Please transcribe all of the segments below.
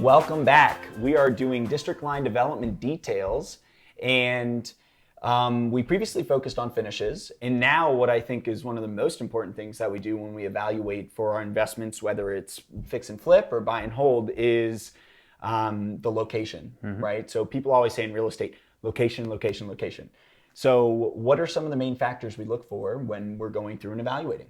Welcome back. We are doing district line development details, and we previously focused on finishes, and now what I think is one of the most important things that we do when we evaluate for our investments, whether it's fix and flip or buy and hold, is the location, right? So people always say in real estate, location, location, location. So what are some of the main factors we look for when we're going through and evaluating?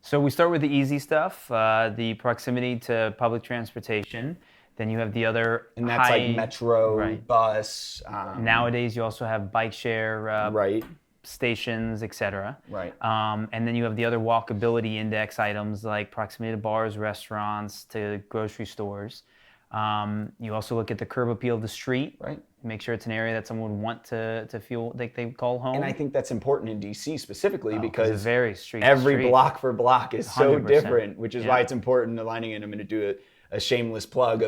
So we start with the easy stuff, the proximity to public transportation. Then you have the other And that's like metro, right. bus. Nowadays, you also have bike share Right. stations, etc. Right. And then you have the other walkability index items like proximity to bars, restaurants, to grocery stores. You also look at the curb appeal of the street. Right. Make sure it's an area that someone would want to feel like they call home. And I think that's important in DC specifically because it's very street to every street. block for block is so 100%. different, which is why it's important aligning it. I'm going to do a shameless plug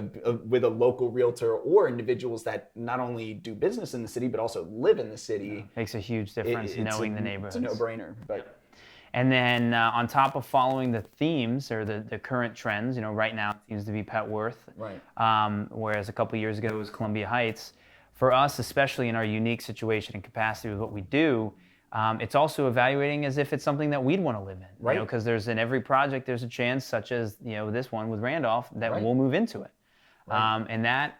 with a local realtor or individuals that not only do business in the city but also live in the city. Makes a huge difference knowing the neighborhoods. It's a no-brainer. But and then on top of following the themes or the current trends, right now it seems to be Petworth, right. Whereas a couple of years ago it was Columbia Heights. For us, especially in our unique situation and capacity with what we do, it's also evaluating as if it's something that we'd want to live in, right? Because there's in every project there's a chance, such as this one with Randolph, that we'll move into it, right. And that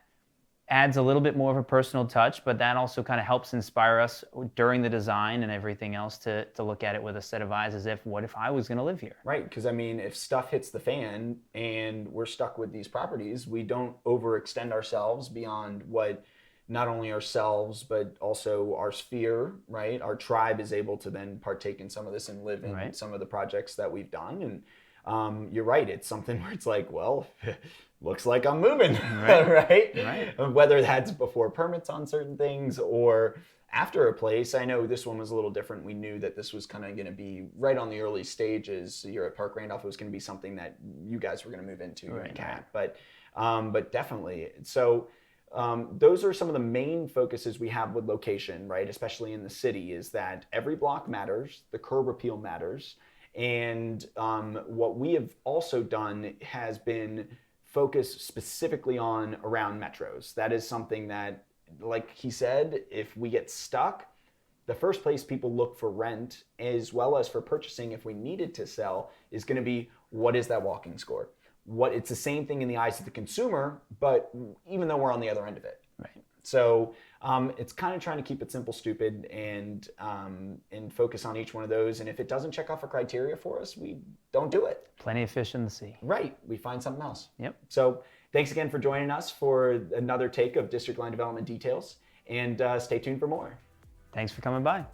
adds a little bit more of a personal touch, but that also kind of helps inspire us during the design and everything else to look at it with a set of eyes as if, what if I was going to live here? Right, because I mean, if stuff hits the fan and we're stuck with these properties, we don't overextend ourselves beyond what not only ourselves, but also our sphere, right? Our tribe is able to then partake in some of this and live in some of the projects that we've done. And you're right, it's something where it's like, well, looks like I'm moving, right? Whether that's before permits on certain things or after a place. I know this one was a little different. We knew that this was kind of going to be right on the early stages. You're at Park Randolph. It was going to be something that you guys were going to move into, Cat. But definitely. So those are some of the main focuses we have with location, right? Especially in the city, is that every block matters, the curb appeal matters, and what we have also done has been focused specifically on around metros. That is something that, like he said, if we get stuck, the first place people look for rent as well as for purchasing if we needed to sell is going to be, what is that walking score? It's the same thing in the eyes of the consumer, but even though we're on the other end of it. Right. So it's kind of trying to keep it simple, stupid, and focus on each one of those. And if it doesn't check off a criteria for us, we don't do it. Plenty of fish in the sea. Right. We find something else. Yep. So thanks again for joining us for another take of District Line Development Details, and stay tuned for more. Thanks for coming by.